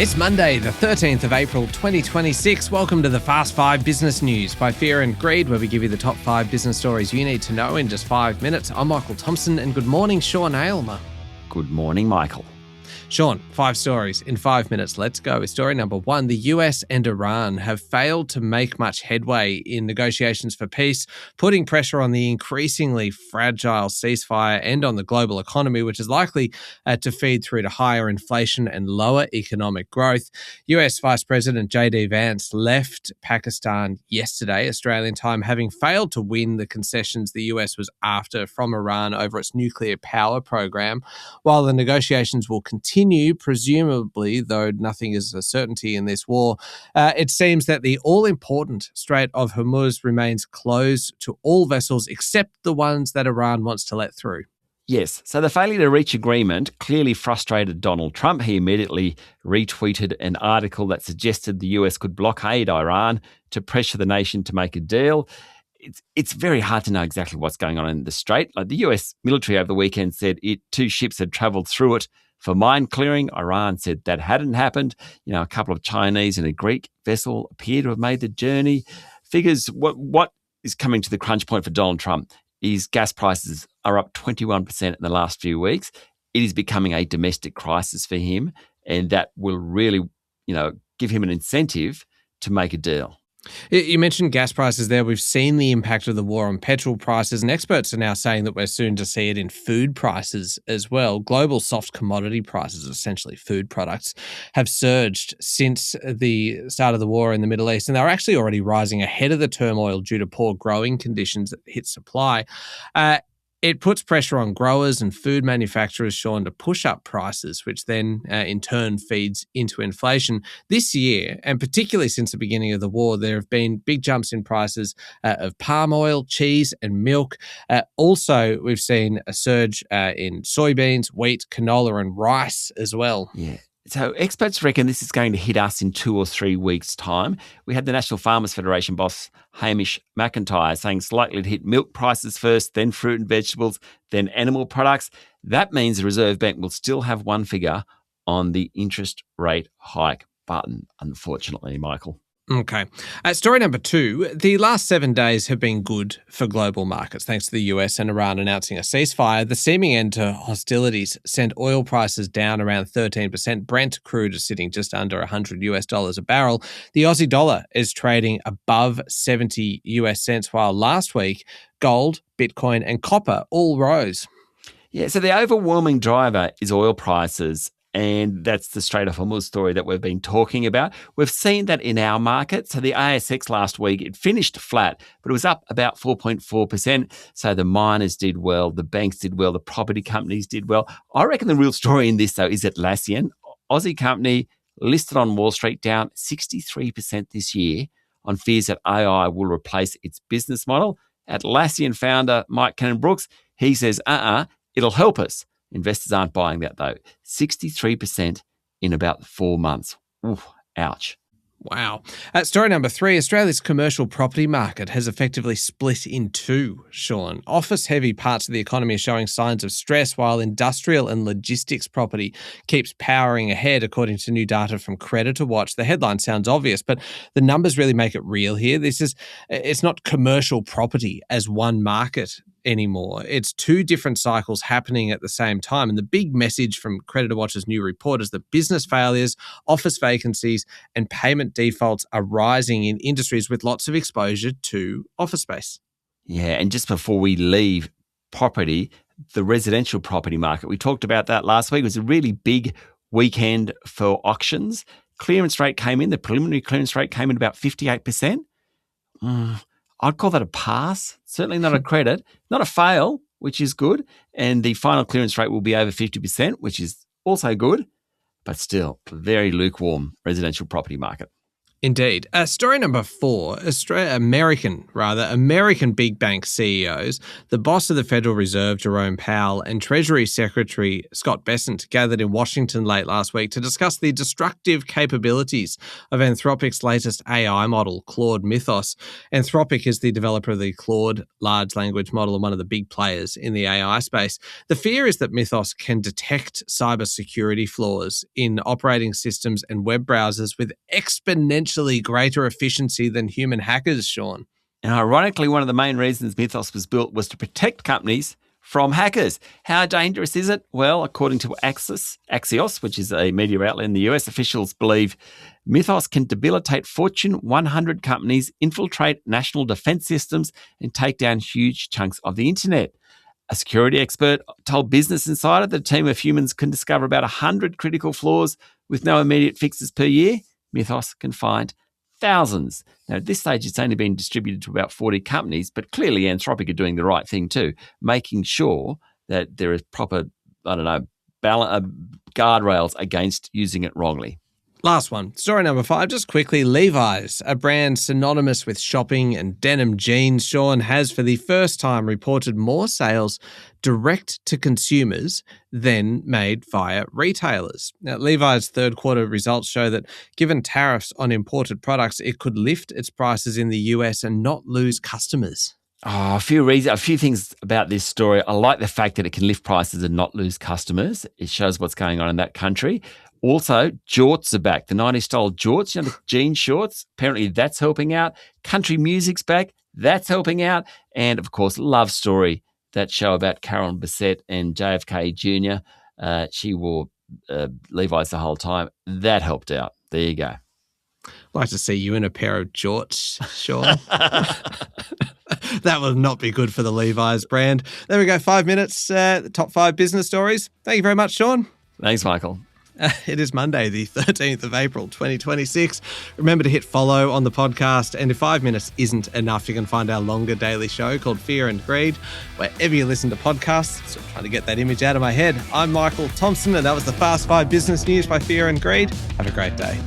It's Monday, the 13th of April, 2026. Welcome to the Fast 5 Business News by Fear and Greed, where we give you the top 5 business stories you need to know in just 5 minutes. I'm Michael Thompson, and good morning, Sean Aylmer. Good morning, Michael. Sean, 5 stories in 5 minutes. Let's go with story number 1. The US and Iran have failed to make much headway in negotiations for peace, putting pressure on the increasingly fragile ceasefire and on the global economy, which is likely to feed through to higher inflation and lower economic growth. US Vice President J.D. Vance left Pakistan yesterday, Australian time, having failed to win the concessions the US was after from Iran over its nuclear power program. While the negotiations will continue, presumably, though nothing is a certainty in this war, it seems that the all-important Strait of Hormuz remains closed to all vessels except the ones that Iran wants to let through. Yes, so the failure to reach agreement clearly frustrated Donald Trump. He immediately retweeted an article that suggested the US could blockade Iran to pressure the nation to make a deal. It's very hard to know exactly what's going on in the strait. Like the US military over the weekend said 2 ships had travelled through it for mine clearing. Iran said that hadn't happened. A couple of Chinese and a Greek vessel appear to have made the journey. Figures what is coming to the crunch point for Donald Trump is gas prices are up 21% in the last few weeks. It is becoming a domestic crisis for him, and that will really, give him an incentive to make a deal. You mentioned gas prices there. We've seen the impact of the war on petrol prices, and experts are now saying that we're soon to see it in food prices as well. Global soft commodity prices, essentially food products, have surged since the start of the war in the Middle East, and they're actually already rising ahead of the turmoil due to poor growing conditions that hit supply. It puts pressure on growers and food manufacturers, Sean, to push up prices, which then in turn feeds into inflation. This year, and particularly since the beginning of the war, there have been big jumps in prices of palm oil, cheese and milk. Also, we've seen a surge in soybeans, wheat, canola and rice as well. Yeah. So experts reckon this is going to hit us in 2 or 3 weeks' time. We had the National Farmers Federation boss, Hamish McIntyre, saying it's likely to hit milk prices first, then fruit and vegetables, then animal products. That means the Reserve Bank will still have one finger on the interest rate hike button, unfortunately, Michael. Okay. Story number 2. The last 7 days have been good for global markets, thanks to the US and Iran announcing a ceasefire. The seeming end to hostilities sent oil prices down around 13%. Brent crude is sitting just under $100 a barrel. The Aussie dollar is trading above 70 US cents, while last week gold, Bitcoin and copper all rose. Yeah, so the overwhelming driver is oil prices. And that's the Strait of Hormuz story that we've been talking about. We've seen that in our market. So the ASX last week, it finished flat, but it was up about 4.4%. So the miners did well, the banks did well, the property companies did well. I reckon the real story in this, though, is Atlassian, Aussie company listed on Wall Street, down 63% this year on fears that AI will replace its business model. Atlassian founder Mike Cannon-Brookes, he says, it'll help us. Investors aren't buying that, though. 63% in about 4 months. Oof, ouch. Wow. Story number 3, Australia's commercial property market has effectively split in 2, Sean. Office-heavy parts of the economy are showing signs of stress, while industrial and logistics property keeps powering ahead, according to new data from Creditor Watch. The headline sounds obvious, but the numbers really make it real here. It's not commercial property as one market anymore. It's 2 different cycles happening at the same time. And the big message from Creditor Watch's new report is that business failures, office vacancies, and payment defaults are rising in industries with lots of exposure to office space. Yeah, and just before we leave property, the residential property market, we talked about that last week. It was a really big weekend for auctions. Clearance rate came in, the preliminary clearance rate came in about 58%. I'd call that a pass, certainly not a credit, not a fail, which is good. And the final clearance rate will be over 50%, which is also good, but still a very lukewarm residential property market. Indeed. Story number 4, American big bank CEOs, the boss of the Federal Reserve, Jerome Powell, and Treasury Secretary Scott Bessent gathered in Washington late last week to discuss the destructive capabilities of Anthropic's latest AI model, Claude Mythos. Anthropic is the developer of the Claude large language model and one of the big players in the AI space. The fear is that Mythos can detect cybersecurity flaws in operating systems and web browsers with exponentially greater efficiency than human hackers, Sean. And ironically, one of the main reasons Mythos was built was to protect companies from hackers. How dangerous is it? Well, according to Axios, which is a media outlet in the US, officials believe Mythos can debilitate Fortune 100 companies, infiltrate national defense systems, and take down huge chunks of the internet. A security expert told Business Insider that a team of humans can discover about 100 critical flaws with no immediate fixes per year. Mythos can find thousands. Now, at this stage, it's only been distributed to about 40 companies, but clearly Anthropic are doing the right thing too, making sure that there is proper, guardrails against using it wrongly. Last one, story number 5, just quickly. Levi's, a brand synonymous with shopping and denim jeans, Sean, has for the first time reported more sales direct to consumers than made via retailers. Now, Levi's third quarter results show that given tariffs on imported products, it could lift its prices in the US and not lose customers. A few things about this story. I like the fact that it can lift prices and not lose customers. It shows what's going on in that country. Also, jorts are back. The 90s style jorts, the jean shorts, apparently that's helping out. Country music's back. That's helping out. And, of course, Love Story, that show about Carolyn Bessette and JFK Jr. She wore Levi's the whole time. That helped out. There you go. I'd like to see you in a pair of jorts, Sean. That would not be good for the Levi's brand. There we go, 5 minutes, the top 5 business stories. Thank you very much, Sean. Thanks, Michael. It is Monday, the 13th of April, 2026. Remember to hit follow on the podcast. And if 5 minutes isn't enough, you can find our longer daily show called Fear and Greed, wherever you listen to podcasts. So I'm trying to get that image out of my head. I'm Michael Thompson, and that was the Fast 5 Business News by Fear and Greed. Have a great day.